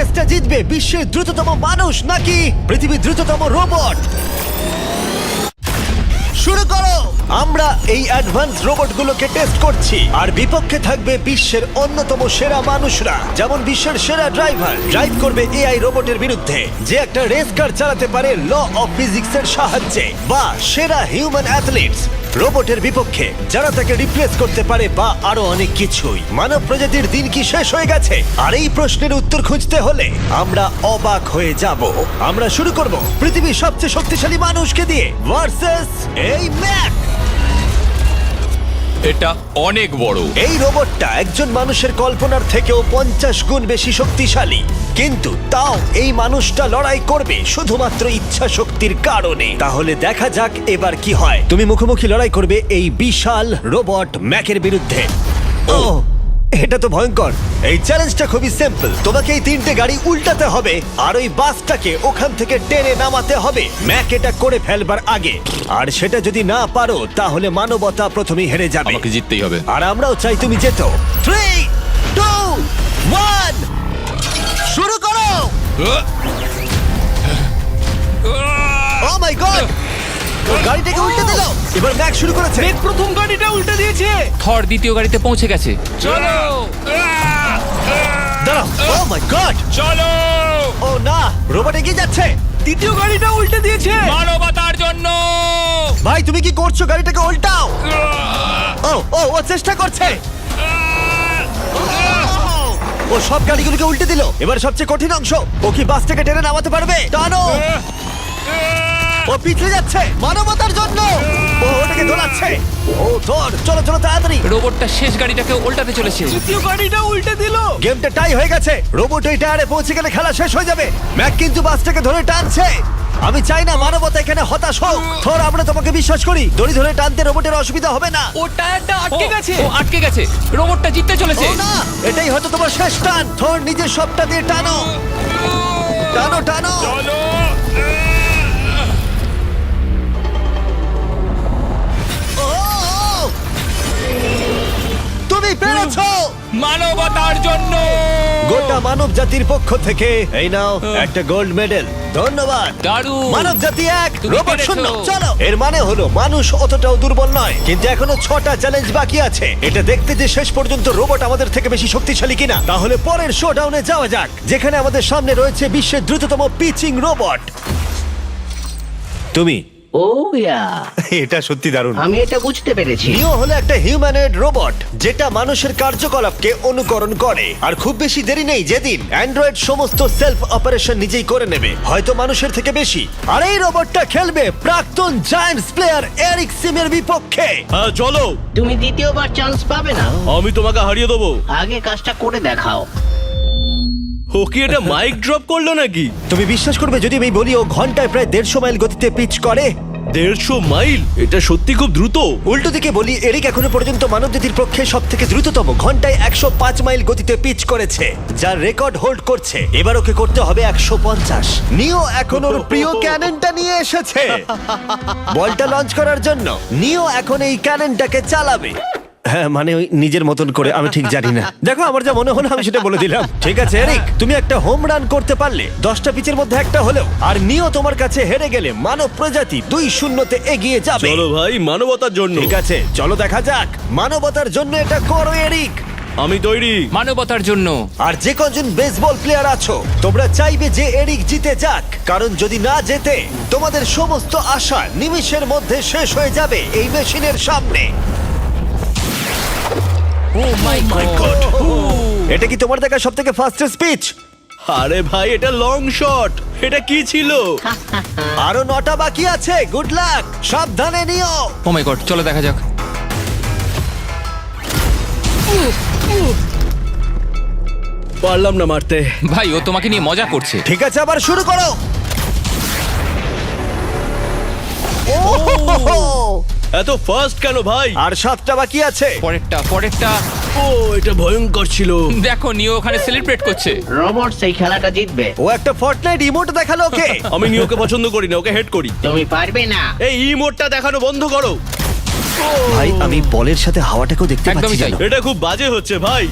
রেসটা জিতবে বিশ্বের দ্রুততম মানুষ নাকি পৃথিবীর দ্রুততম রোবট? শুরু করো। আমরা এই অ্যাডভান্স রোবটগুলোকে টেস্ট করছি আর বিপক্ষে থাকবে বিশ্বের অন্যতম সেরা মানুষরা, যেমন বিশ্বের সেরা ড্রাইভার ড্রাইভ করবে এআই রোবটের বিরুদ্ধে যে একটা রেস কার চালাতে পারে ল অফ ফিজিক্সের সাহায্যে, বা সেরা হিউম্যান অ্যাথলিটস রোবটের বিপক্ষে যারা তাকে রিপ্লেস করতে পারে, বা আরো অনেক কিছুই। মানব প্রজাতির দিন কি শেষ হয়ে গেছে? আর এই প্রশ্নের উত্তর খুঁজতে হলে আমরা অবাক হয়ে যাব। আমরা শুরু করব পৃথিবীর সবচেয়ে শক্তিশালী মানুষকে দিয়ে ভার্সেস এই ম্যাক। এটা অনেক বড়। এই রোবটটা একজন মানুষের কল্পনার থেকেও 50 গুণ বেশি শক্তিশালী, কিন্তু তাও এই মানুষটা লড়াই করবে শুধুমাত্র ইচ্ছা শক্তির কারণে। তাহলে দেখা যাক এবার কি হয়। তুমি মুখোমুখি লড়াই করবে এই বিশাল রোবট ম্যাকের বিরুদ্ধে। ও, এটা তো ভয়ঙ্কর। এই চ্যালেঞ্জটা খুবই সিম্পল। তোমাকে এই 3টে গাড়ি উল্টাতে হবে আর ওই বাসটাকে ওখান থেকে টেনে নামাতে হবে ম্যাক এটা করে ফেলবার আগে। আর সেটা যদি না পারো তাহলে মানবতা প্রথমেই হেরে যাবে। আমাকে জিততেই হবে। আর আমরাও চাই তুমি যেতো। 3, 2, 1 শুরু করো। ও মাই গড, ও গাড়িটাকে উল্টে দিল। এবার ম্যাক শুরু করেছে। প্রথম গাড়িটা উল্টে দিয়েছে। থর দ্বিতীয় গাড়িতে পৌঁছে গেছে। চলো দাঁড়াও, ও মাই গড, চলো। ও না, রোবট এগিয়ে যাচ্ছে। দ্বিতীয় গাড়িটা উল্টে দিয়েছে। মানবতার জন্য। ভাই তুমি কি করছো? গাড়িটাকে উল্টাও। ও ও ও চেষ্টা করছে। ও সব গাড়িগুলোকে উল্টে দিল। এবার সবচেয়ে কঠিন অংশ, ও কি বাসটাকে টেনে নামাতে পারবে? টানো। ও পিছলে যাচ্ছে মানবতার জন্য। ও ওটাকে দোলাচ্ছে। ও ধর, চলো চলো তাড়াতাড়ি। রোবটটা শেষ গাড়িটাকে উল্টাতে চলেছে। তৃতীয় গাড়িটা উল্টে দিল। গেমটা টাই হয়ে গেছে। রোবট ওই টায়ারে পৌঁছে গেলে খেলা শেষ হয়ে যাবে। ম্যাক কিন্তু বাসটাকে ধরে টানছে। আমি চাই না মানবতা এখানে হতাশ হোক। থর, আমরা তোমাকে বিশ্বাস করি। দড়ি ধরে টানতে রোবটের অসুবিধা হবে না। ও টায়ারটা আটকে গেছে। ও আটকে গেছে। রোবটটা জিততে চলেছে। ও না, এটাই হয়তো তোমার শেষ টান। থর, নিজের সবটা দিয়ে টানো। টানো টানো। চলো। ও, ও। তুমি পেরেছো। মানবতার জন্য। গোটা মানব জাতির পক্ষ থেকে এই নাও একটা গোল্ড মেডেল। ধন্যবাদ। দারুণ। মানব জাতি 1, তুমি রোবট পেরেছো। 0। চলো, এর মানে হলো মানুষ অতটাও দুর্বল নয়, কিন্তু এখনো 6টা চ্যালেঞ্জ বাকি আছে। এটা দেখতে যে শেষ পর্যন্ত রোবট আমাদের থেকে বেশি শক্তিশালী কিনা। তাহলে পরের শোডাউনে যাওয়া যাক, যেখানে আমাদের সামনে রয়েছে বিশ্বের দ্রুততম পিচিং রোবট। তুমি ও ইয়া, এটা সত্যি দারুণ। আমি এটা বুঝতে পেরেছি। নিও হলো একটা হিউম্যানয়েড রোবট যেটা মানুষের কার্যকলাপকে অনুকরণ করে। আর খুব বেশি দেরি নেই যেদিন অ্যান্ড্রয়েড সমস্ত সেলফ অপারেশন নিজেই করে নেবে, হয়তো মানুষের থেকে বেশি। আর এই রোবটটা খেলবে প্রাক্তন জায়ান্টস প্লেয়ার এরিক সিমের বিপক্ষে। হ্যাঁ চলো, তুমি দ্বিতীয়বার চান্স পাবে না। আমি তোমাকে হারিয়ে দেবো। আগে কাজটা করে দেখাও। ও কি এটা মাইক ড্রপ করলো নাকি? তুমি বিশ্বাস করবে যদি আমি বলি ও ঘন্টায় প্রায় 150 মাইল গতিতে পিচ করে? 150 মাইল? এটা সত্যি খুব দ্রুত। উল্টো দিকে বলি, এরিক এখনো পর্যন্ত মানবজাতির পক্ষে সব থেকে দ্রুততম ঘন্টায় 105 মাইল গতিতে পিচ করেছে, যার রেকর্ড হোল্ড করছে। এবার ওকে করতে হবে 150। নিও এখন ওর প্রিয় ক্যাননটা নিয়ে এসেছে বলটা লঞ্চ করার জন্য। নিও এখন এই ক্যাননটাকে চালাবে। হ্যাঁ, মানে ওই নিজের মতন করে, আমি ঠিক জানি না। দেখো, আমার যা মনে হলো আমি সেটা বলে দিলাম। ঠিক আছে এরিক, তুমি একটা হোম রান করতে পারলে 10টা পিচের মধ্যে একটা হলেও, আর নিও তোমার কাছে হেরে গেলে মানব প্রজাতি 2-0 এগিয়ে যাবে। চলো ভাই, মানবতার জন্য। ঠিক আছে, চলো দেখা যাক। মানবতার জন্য এটা করো এরিক। আমি তৈরি। মানবতার জন্য। আর যে কজন বেসবল প্লেয়ার আছো, তোমরা চাইবে যে এরিক জিতে যাক, কারণ যদি না জেতে তোমাদের সমস্ত আশা নিমিষের মধ্যে শেষ হয়ে যাবে এই মেশিনের সামনে। ও মাই গড। এটা কি তোমার দেখা সব থেকে ফাস্টেস্ট স্পিচ? আরে ভাই, এটা লং শট। এটা কি ছিল? আরো 9টা বাকি আছে। গুড লাক, সাবধানে নিও। ও মাই গড, চলো দেখা যাক। পারলাম না মারতে। ভাই, ও তোমাকে নিয়ে মজা করছে। ঠিক আছে, আবার শুরু করো। এত ফাস্ট কেন ভাই? আর 7টা বাকি আছে। পরেরটা। ও, এটা ভয়ঙ্কর ছিল। দেখো, নিও ওখানে সেলিব্রেট করছে। রোবট সেই খেলাটা জিতবে। ও একটা ফর্টনাইট ইমোট দেখালো ওকে। আমি নিওকে পছন্দ করি না, ওকে হেড করি। তুমি পারবে না। এই ইমোটটা দেখানো বন্ধ করো। ভাই, আমি বলের সাথে হাওয়াটাকেও দেখতে একদমই পাচ্ছি তাই। জানো। এটা খুব বাজে হচ্ছে ভাই।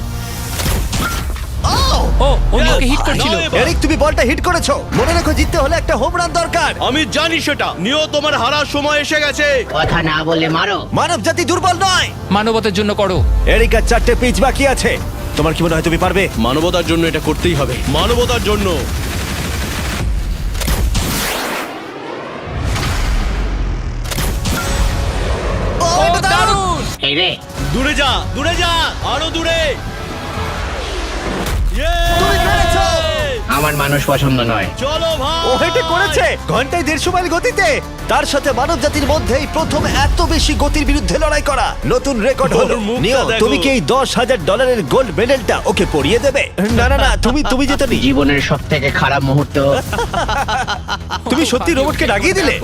ও ও নিওকে হিট করছিল। নাও এবার। এরিক, তুমি বলটা হিট করেছো। মনে রেখো, জিততে হলে একটা হোম রান দরকার। আমি জানি সেটা। নিও, তোমার হারার সময় এসে গেছে। কথা না বলে মারো। মানব জাতি দুর্বল নয়। মানবতার জন্য করো। এরিক, আর 4টে পিচ বাকি আছে। তোমার কি মনে হয় তুমি পারবে? মানবতার জন্য এটা করতেই হবে। মানবতার জন্য। ও, এটা দারুণ! এই রে, দূরে যা, দূরে যা, আরো দূরে। তুমি পেরেছো! আমার মানুষ পছন্দ নয়। চলো ভাই। ও এটা করেছে ঘন্টায় 150 মাইল গতিতে। তার সাথে মানব জাতির মধ্যেই প্রথম এত বেশি গতির বিরুদ্ধে লড়াই করা নতুন রেকর্ড হলো। ওর মুখটা নিও, দেখো। তুমি কি এই $10,000 গোল্ড মেডেলটা ওকে পরিয়ে দেবে? না না না, তুমি যেতে নি। জীবনের সব থেকে খারাপ মুহূর্ত। তুমি সত্যি রোবটকে ডাকিয়ে দিলে।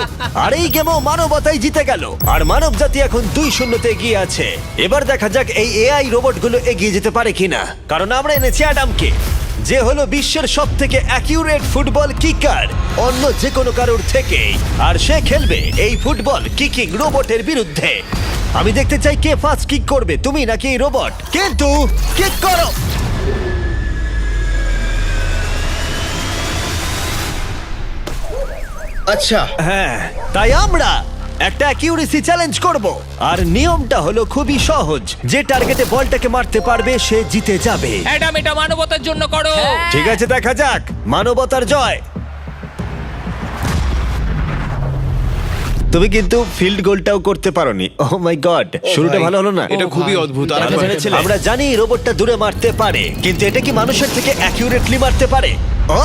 আর এই গেমও মানবতাই জিতে গেল। আর মানব জাতি এখন 2-0 এগিয়ে আছে। এবার দেখা যাক এই এআই রোবটগুলো এগিয়ে যেতে পারে কিনা। কারণ আমরা এনেছি অ্যাডামকে, যে হলো বিশ্বের সব থেকে অ্যাকিউরেট ফুটবল কিকার অন্য যে কোনো কারোর থেকে। আর সে খেলবে এই ফুটবল কিকিং রোবটের বিরুদ্ধে। আমি দেখতে চাই কে ফার্স্ট কিক করবে, তুমি নাকি এই রোবট। কিন্তু কিক করো। আচ্ছা, হ্যাঁ, তাই আমরা একটা অ্যাকিউরেসি চ্যালেঞ্জ করব। আর নিয়মটা হলো খুবই সহজ, যে টার্গেটে বলটাকে মারতে পারবে সে জিতে যাবে। অ্যাডাম, এটা মানবতার জন্য করো। ঠিক আছে, দেখা যাক মানবতার জয়। তুমি কিন্তু ফিল্ড গোলটাও করতে পারোনি। ও মাই গড, শুরুটা ভালো হলো না। এটা খুবই অদ্ভুত। আর আমরা জেনেছিলাম। আমরা জানি এই রোবটটা দূরে মারতে পারে, কিন্তু এটা কি মানুষের থেকে অ্যাকিউরেটলি মারতে পারে? ও,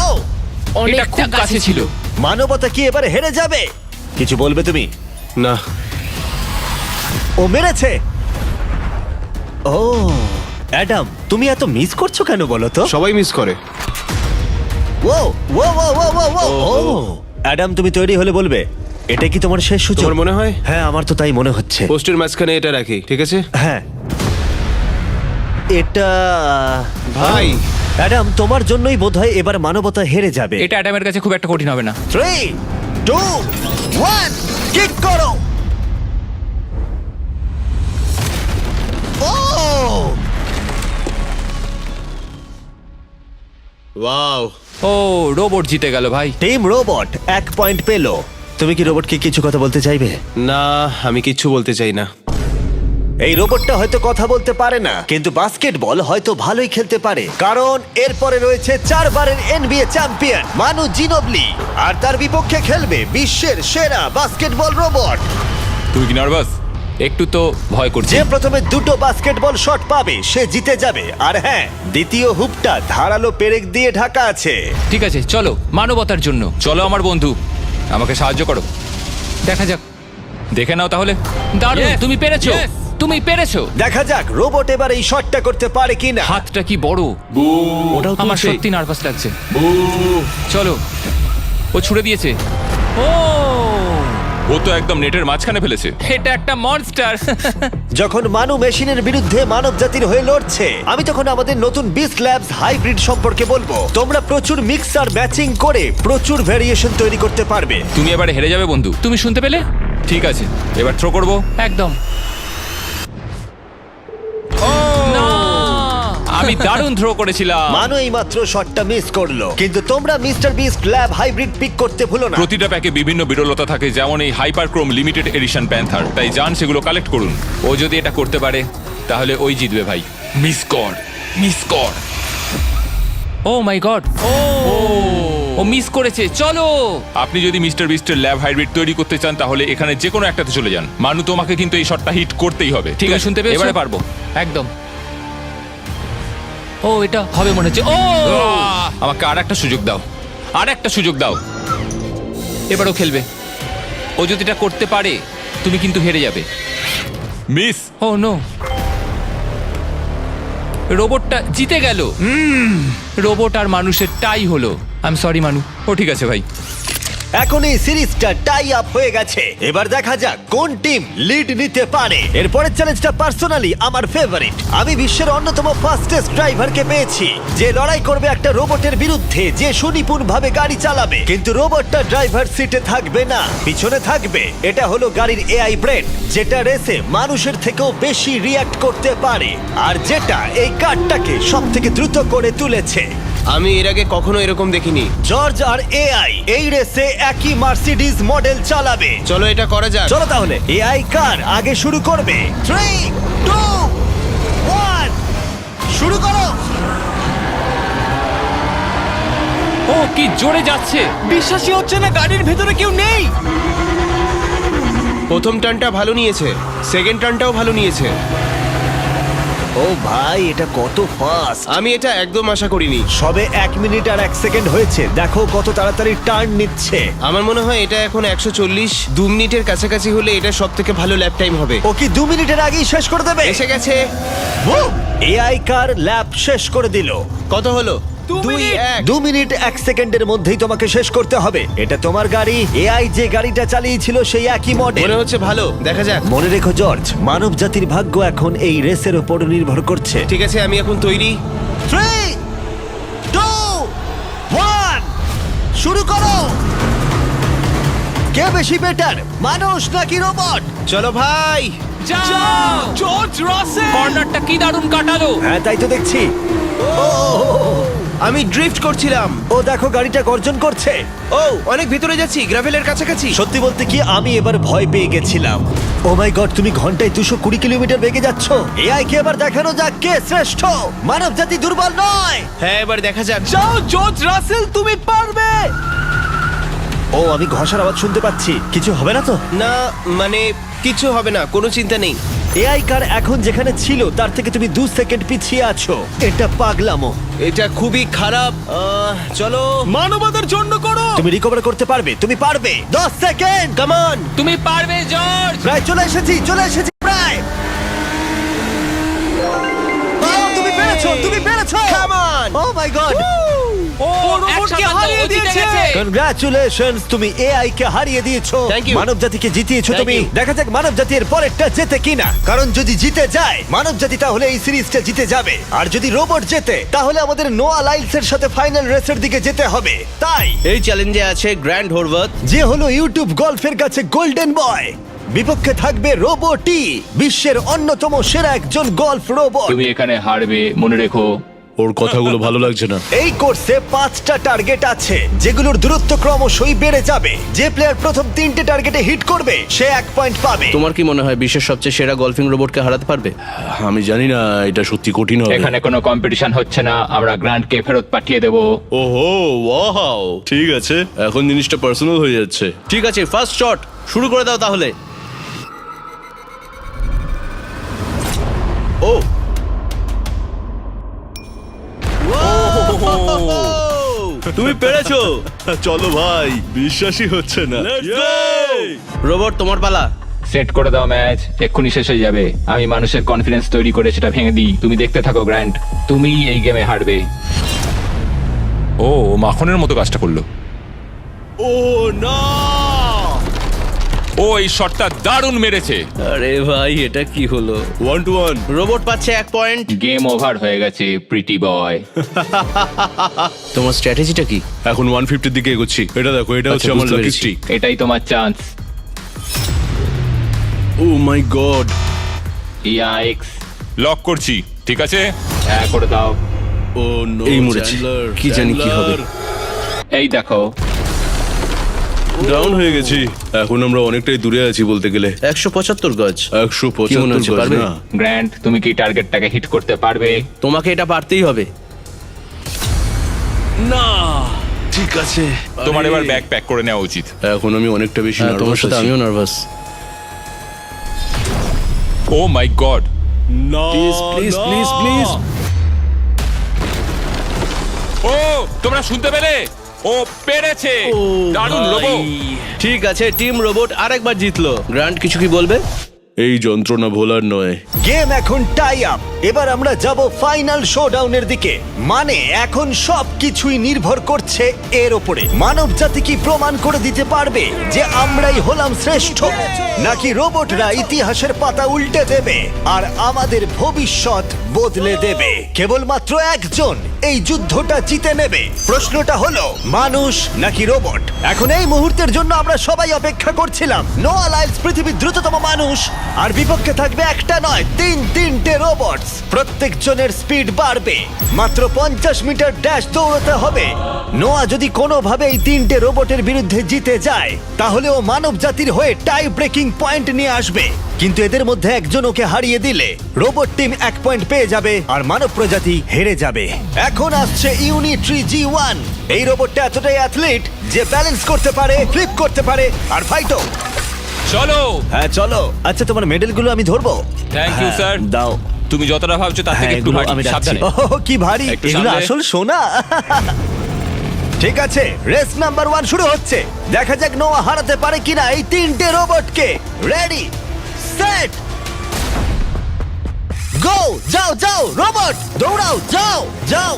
এটা খুব কাছে ছিল। মানবতা কি এবারে হেরে যাবে? কিছু বলবে তুমি? না, ও মেরেছে। ও অ্যাডাম, তুমি এত মিস করছো কেন বলো তো? সবাই মিস করে। ও ও ও ও ও ও ও অ্যাডাম, তুমি তৈরি হলে বলবে। এটা কি তোমার শেষ সূচক? তোমার মনে হয়? হ্যাঁ, আমার তো তাই মনে হচ্ছে। পোস্টের মাঝখানে এটা রাখি, ঠিক আছে? হ্যাঁ, এটা ভাই। অ্যাডাম, তোমার জন্যই বোধহয় এবার মানবতা হেরে যাবে। এটা অ্যাডামের কাছে খুব একটা কঠিন হবে না। 3, 2, 1, কিক করো। ও ওয়াও। ও, রোবট জিতে গেল ভাই। টিম রোবট 1 পয়েন্ট পেলো। তুমি কি রোবটকে কিছু কথা বলতে চাইবে? না, আমি কিচ্ছু বলতে চাই না। এই রোবটটা হয়তো কথা বলতে পারে না, কিন্তু বাস্কেটবল হয়তো ভালোই খেলতে পারে। কারণ এরপরে রয়েছে 4 বারের NBA চ্যাম্পিয়ন মানু জিনোবলি, আর তার বিপক্ষে খেলবে বিশ্বের সেরা বাস্কেটবল রোবট। তুমি কি নার্ভাস? একটু তো ভয় করছে। যে প্রথমে 2টো বাস্কেটবল শট পাবে সে জিতে যাবে। আর হ্যাঁ, দ্বিতীয় হুপটা ধারালো পেরেক দিয়ে ঢাকা আছে। ঠিক আছে, চলো মানবতার জন্য। চলো আমার বন্ধু, আমাকে সাহায্য করো। দেখা যাক, দেখে নাও তাহলে। দারুণ, তুমি পেরেছো, তুমি পেরেছো। দেখা যাক রোবট এবার এই শটটা করতে পারে কিনা। হাতটা কি বড়! ওটাও আমার তুলছে। সত্যি নার্ভাস লাগছে। চলো, ও ছুড়ে দিয়েছে। ও তো একদম নেটের মাঝখানে ফেলেছে। এটা একটা মনস্টার। যখন মানু মেশিনের বিরুদ্ধে মানব জাতির হয়ে লড়ছে, আমি তখন আমাদের নতুন বিস্ট ল্যাবস হাইব্রিড সম্পর্কে বলবো। তোমরা প্রচুর মিক্সার ম্যাচিং করে প্রচুর ভেরিয়েশন তৈরি করতে পারবে। তুমি এবারে হেরে যাবে বন্ধু। তুমি শুনতে পেলে? ঠিক আছে, এবার থ্রো করবো। একদম। না! আমি দারুণ থ্রো করেছিলাম। মানু এইমাত্র শটটা মিস করলো, কিন্তু তোমরা Mister Beast lab hybrid pick করতে ভুলো না। প্রতিটা প্যাকে বিভিন্ন বিরলতা থাকে, যেমন এই হাইপারক্রোম লিমিটেড এডিশন প্যান্থার। তাই যান সেগুলো কালেক্ট করুন। ও যদি এটা করতে পারে তাহলে ওই জিতবে ভাই। মিস কর, মিস কর। ও মাই গড, ও মিস করেছে। চলো, আপনি যদি মিস্টার বিস্টের ল্যাব হাইব্রিড তৈরি করতে চান তাহলে এখানে যে কোনো একটাতে চলে যান। মানু, তোমাকে কিন্তু এই শটটা হিট করতেই হবে। ঠিক আছে, শুনতে পেয়েছো? এবারে পারবো একদম। ও, এটা হবে মনে হচ্ছে। ও, আমাকে আর একটা সুযোগ দাও, আর একটা সুযোগ দাও। এবারও খেলবে। ও যদি এটা করতে পারে তুমি কিন্তু হেরে যাবে। মিস। ও নো, রোবটটা জিতে গেল। রোবট আর মানুষের টাই হলো। আই এম সরি মানু। ও ঠিক আছে ভাই। এখন এই সিরিজটা টাই আপ হয়ে গেছে। এবার দেখা যাক কোন টিম লিড নিতে পারে। এরপরের চ্যালেঞ্জটা পার্সোনালি আমার ফেভারিট। আমি বিশ্বের অন্যতম ফাস্টেস্ট ড্রাইভারকে পেয়েছি, যে লড়াই করবে একটা রোবটের বিরুদ্ধে যে সুনিপুণভাবে গাড়ি চালাবে। কিন্তু রোবটটা ড্রাইভার সিটে থাকবে না, পিছনে থাকবে। এটা হলো গাড়ির এআই ব্রেন, যেটা রেসে মানুষের থেকেও বেশি রিয়্যাক্ট করতে পারে, আর যেটা এই কারটাকে সব থেকে দ্রুত করে তুলেছে। আমি এর আগে কখনো এরকম দেখিনি। জর্জ আর এআই এই রেসে একই মার্সিডিজ মডেল চালাবে। চলো এটা করা যাক। চলো তাহলে এআই কার আগে শুরু করবে। 3, 2, 1 শুরু করো। ও কি জোরে যাচ্ছে! বিশ্বাসই হচ্ছে না গাড়ির ভেতরে কেউ নেই। প্রথম টার্নটা ভালো নিয়েছে, সেকেন্ড টার্নটাও ভালো নিয়েছে। ও ভাই, এটা কত ফাস্ট! আমি এটা একদম আশা করিনি। সবে 1 মিনিট আর 1 সেকেন্ড হয়েছে, দেখো কত তাড়াতাড়ি টার্ন নিচ্ছে। আমার মনে হয় এটা এখন 140, 2 মিনিটের কাছাকাছি হলে এটা সব থেকে ভালো ল্যাপ টাইম হবে। ও কি 2 মিনিটের আগেই শেষ করে দেবে? এসে গেছে। এআই কার ল্যাব শেষ করে দিল। কত হলো? 2 মিনিট। 2 মিনিট 1 সেকেন্ডের মধ্যেই তোমাকে শেষ করতে হবে। এটা তোমার গাড়ি। এআই যে গাড়িটা চালিয়েছিল সেই একই মডেল। মনে হচ্ছে ভালো, দেখা যাক। মনে রেখো জর্জ, মানব জাতির ভাগ্য এখন এই রেসের উপর নির্ভর করছে। ঠিক আছে, আমি এখন তৈরি। 3, 2, 1 শুরু করো। কে বেশি বেটার, মানুষ নাকি রোবট? চলো ভাই। যাও! জর্জ রাসেল। কর্নারটা কি দারুণ কাটালো! হ্যাঁ, তাই তো দেখছি। আমি ড্রিফট করছিলাম। ও দেখো, গাড়িটা গর্জন করছে। ও অনেক ভিতরে যাচ্ছি, গ্রাভেলের কাছাকাছি। সত্যি বলতে কি, আমি এবার ভয় পেয়ে গেছিলাম। ও মাই গড, তুমি ঘন্টায় 220 কিলোমিটার বেগে যাচ্ছ। এআই কে এবার দেখানো যাক কে শ্রেষ্ঠ। মানব জাতি দুর্বল নয়। হ্যাঁ, এবার দেখা যাক। যাও জর্জ রাসেল, তুমি পারবে। ও, আমি ঘষার আওয়াজ শুনতে পাচ্ছি। কিছু হবে না তো? না, মানে কিছু হবে না, কোনো চিন্তা নেই। এআই কার এখন যেখানে ছিল তার থেকে তুমি 2 সেকেন্ড পিছিয়ে আছো। এটা পাগলামো। এটা খুবই খারাপ। চলো। মানবতার জন্য করো। তুমি রিকভার করতে পারবে, তুমি পারবে। 10 সেকেন্ড, কাম অন। তুমি পারবে জর্জ! প্রায় চলে এসেছি প্রায়। তুমি পেরেছো, তুমি পেরেছো। Come on. O my god, ও রোবটকে হারিয়ে দিয়েছে। কনগ্রাচুলেশনস, তুমি এআই কে হারিয়ে দিয়েছো। Thank you. মানব জাতিকে জিতিয়েছো Thank তুমি। you. দেখা যাক মানব জাতি এর পরেরটা জেতে কিনা। কারণ যদি জিতে যায় মানব জাতি, তাহলে এই সিরিজটা জিতে যাবে। আর যদি রোবট জেতে, তাহলে আমাদের নোয়া লাইলসের সাথে ফাইনাল রেসের দিকে যেতে হবে। তাই এই চ্যালেঞ্জে আছে গ্র্যান্ড হোরভাত। যে হলো ইউটিউব গল্ফের কাছে গোল্ডেন বয়, বিপক্ষে থাকবে রোবটই, বিশ্বের অন্যতম সেরা একজন গল্ফ রোবট। তুমি এখানে হারবে, মনে রেখো। ওর কথাগুলো ভালো লাগছে না। এই কোর্সে 5টা টার্গেট আছে, যেগুলোর দূরত্ব ক্রমশই বেড়ে যাবে। যে প্লেয়ার প্রথম 3টে টার্গেটে হিট করবে সে 1 পয়েন্ট পাবে। তোমার কি মনে হয় বিশ্বের সবচেয়ে সেরা গলফিং রোবটকে হারাতে পারবে? আমি জানি না, এটা সত্যি কঠিন হবে। এখানে কোনো কম্পিটিশন হচ্ছে না, আমরা গ্র্যান্ডকে ফেরত পাঠিয়ে দেবো। ওহো, ওয়াও, ঠিক আছে, এখন জিনিসটা পার্সোনাল হয়ে যাচ্ছে। ঠিক আছে, ফার্স্ট শট শুরু করে দাও তাহলে। ও তুমি পেরেছো। চলো ভাই, বিশ্বাসই হচ্ছে না। রোবট, তোমার পালা। সেট করে দাও ম্যাচ, এক্ষুনি শেষ হয়ে যাবে। আমি মানুষের কনফিডেন্স তৈরি করে সেটা ভেঙে দিই। তুমি দেখতে থাকো গ্র্যান্ড, তুমি এই গেমে হারবে। ও মাখনের মতো কাজটা করলো। ও না, ও এই শটটা দারুণ মেরেছে। আরে ভাই, এটা কি হলো? 1-1। রোবট পাচ্ছে 1 পয়েন্ট। গেম ওভার হয়ে গেছে প্রিটি বয়। তোমার স্ট্র্যাটেজিটা কি? এখন 150 দিকে এগোচ্ছি। এটা দেখো, এটা হচ্ছে আচ্ছা, আমার বুঝতে লাকি পেরেছি। স্ট্রিক। এটাই তোমার chance. O my god, yikes, lock করছি। ঠিক আছে, হ্যাঁ করে দাও। ও নো, এই মরেছে। কি জানি কি হবে। এই দেখো, ডাউন হয়ে গেছি। এখন আমরা অনেকটাই দূরে আছি বলতে গেলে। 175 গজ। 175 কি মনে হচ্ছে, গজ পারবে? না। গ্র্যান্ড তুমি কি টার্গেটটাকে হিট করতে পারবে? তোমাকে এটা পারতেই হবে। না, ঠিক আছে। তোমার আরে, এবার ব্যাগ প্যাক করে নেওয়া উচিত। এখন আমি অনেকটা বেশি হ্যাঁ, তোমার নার্ভাস সাথে আছি। আমিও নার্ভাস। ও মাই গড, না, প্লিজ না। Please please. ও তোমরা শুনতে পেলে? ও পেরেছে। দারুণ লোবো। ঠিক আছে, টিম রোবট আরেকবার জিতলো। গ্র্যান্ড, কিছু কি বলবে? এই যন্ত্রণা ভোলার নয়। গেম এখন টাই আপ। এবার আমরা যাব ফাইনাল শোডাউনের দিকে। মানে এখন সবকিছুই নির্ভর করছে এর উপরে। মানব জাতি কি প্রমাণ করে দিতে পারবে যে আমরাই হলাম শ্রেষ্ঠ, নাকি রোবটরা ইতিহাসের পাতা উল্টে দেবে আর আমাদের ভবিষ্যৎ বদলে দেবে? কেবলমাত্র একজন এই যুদ্ধটা জিতে নেবে। প্রশ্নটা হলো মানুষ নাকি রোবট। এখন এই মুহূর্তের জন্য আমরা সবাই অপেক্ষা করছিলাম। নোয়া লাইলস পৃথিবীর দ্রুততম মানুষ, আর বিপক্ষে থাকবে একটা নয় তিনটে রোবটস। প্রত্যেকজনের স্পিড বাড়বে, মাত্র 50 মিটার ড্যাশ দৌড়তে হবে। নোয়া যদি কোনোভাবে এই তিনটে রোবটের বিরুদ্ধে জিতে যায়, তাহলে ও মানব জাতির হয়ে টাই ব্রেকিং পয়েন্ট নিয়ে আসবে। কিন্তু এদের মধ্যে একজন ওকে হারিয়ে দিলে রোবট টিম 1 পয়েন্ট পেয়ে যাবে আর মানব প্রজাতি হেরে যাবে। এখন আসছে ইউনিট্রি G1। এই রোবটটা এতটাই অ্যাথলিট যে ব্যালেন্স করতে পারে, ফ্লিপ করতে পারে আর ফাইটও। চলো। হ্যাঁ চলো। আচ্ছা, তোমার মেডেলগুলো আমি ধরবো? Thank you, হ্যাঁ, sir. দাও। তুমি যতটা ভাবছো তার থেকে হ্যাঁ, একটু এগুলো ভারী। আমি রাখছি। সাবধানে। ওহ, কি ভারী! একটু এগুলো সামলে। আসল সোনা। ঠিক আছে, রেস নাম্বার 1 শুরু হচ্ছে। দেখা যাক নোয়া হারাতে পারে কিনা এই তিনটে রোবটকে। রেডি, সেট, গো! যাও যাও রোবট, দৌড়াও, যাও যাও।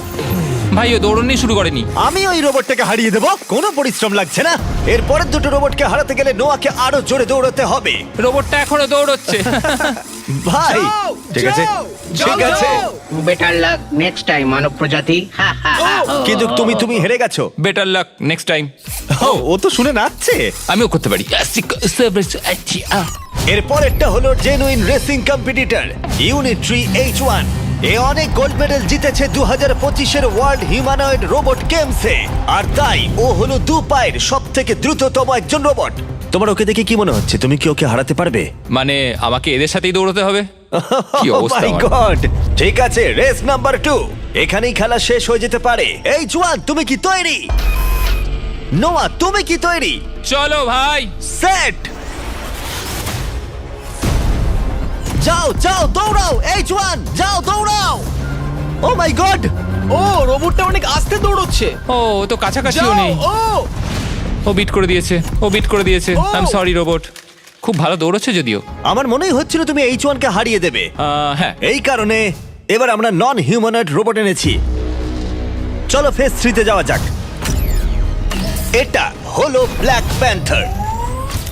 ভাই ও দৌড়নি শুরু করেনি। আমি ওই রোবটটাকে হারিয়ে দেবো, কোনো পরিশ্রম লাগছে না। এরপরের দুটো রোবটকে হারাতে গেলে নোয়াকে আরো জোরে দৌড়াতে হবে। রোবটটা এখনো দৌড়চ্ছে। ভাই যাও, ঠিক আছে, যাও, ঠিক যাও, আছে, যাও। বেটার লাক নেক্সট টাইম মানব প্রজাতি। হা হা হা। কিন্তু তুমি হেরে গেছো। Better luck next time. ও তো শুনে নাচছে। আমিও করতে পারি। এরপরেরটা হলো genuine racing competitor Unitree H1। এ অনেক গোল্ড মেডেল জিতেছে 2025-এর ওয়ার্ল্ড হিউম্যানয়েড রোবট গেমসে, আর তাই ও হলো 2 পায়ের সব থেকে দ্রুততম একজন রোবট। তোমার ওকে দেখে কি মনে হচ্ছে? তুমি কি ওকে হারাতে পারবে? মানে আমাকে এদের সাথেই দৌড়তে হবে? কি অবস্থা মাই আমার। গড! ঠিক আছে, রেস নাম্বার 2। এখানেই খেলা শেষ হয়ে যেতে পারে। H1, তুমি কি তৈরি? নোয়া, তুমি কি তৈরি? চলো ভাই। সেট, যাও যাও দৌড়াও। H1, যাও দৌড়াও। ও মাই গড! ও রোবটটা অনেক আস্তে দৌড়চ্ছে। ও ও তো কাছাকাছিও যাও, নেই। ও ও বিট করে দিয়েছে, ও বিট করে দিয়েছে। ও। I am sorry robot. খুব ভালো দৌড়চ্ছে যদিও। আমার মনেই হচ্ছিল তুমি H1 কে হারিয়ে দেবে। হ্যাঁ। এই কারণে এবার আমরা নন হিউম্যানয়েড রোবট এনেছি। চলো ফেজ 3 তে যাওয়া যাক। এটা হলো ব্ল্যাক প্যান্থার।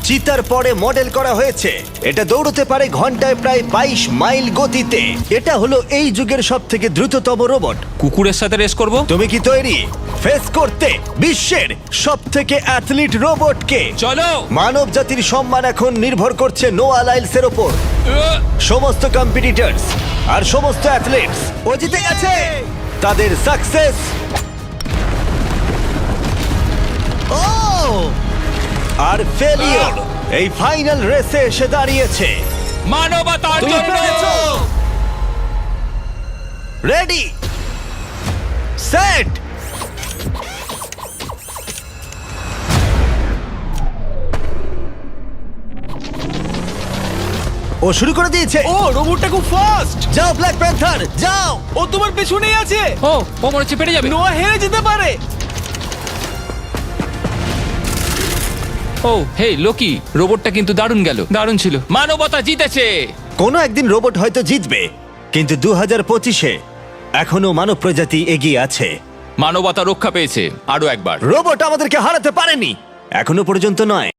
চিতার পরে মডেল করা হয়েছে। এটা দৌড়তে পারে ঘন্টায় প্রায় 22 মাইল গতিতে। এটা হলো এই যুগের সব থেকে দ্রুততম রোবট। কুকুরের সাথে রেস করব। তুমি কি তৈরি ফেস করতে বিশ্বের সব থেকে অ্যাথলিট রোবটকে? চলো। মানব জাতির সম্মান এখন নির্ভর করছে নোয়া লাইলসের ওপর। সমস্ত কম্পিটিটরস আর সমস্ত অ্যাথলেটস ও জিতে গেছে। তাদের সাকসেস ও আর ফেলিওর এই ফাইনাল রেসে এসে দাঁড়িয়েছে। মানবতার তুমি জন্য। পেরেছো। রেডি, সেট, ও শুরু করে দিয়েছে। ও রোবটটা খুব ফাস্ট। যাও ব্ল্যাক প্যান্থার, যাও। ও তোমার পেছনেই আছে। ও ও মনে হচ্ছে পেরে যাবে। নোয়া হেরে যেতে পারে। ও হে লোকি, রোবটটা কিন্তু দারুণ গেল, দারুণ ছিল। মানবতা জিতেছে। কোনো একদিন রোবট হয়তো জিতবে, কিন্তু 2025-এ এখনো মানব প্রজাতি এগিয়ে আছে। মানবতা রক্ষা পেয়েছে আরো একবার। রোবট আমাদেরকে হারাতে পারেনি এখনো পর্যন্ত নয়।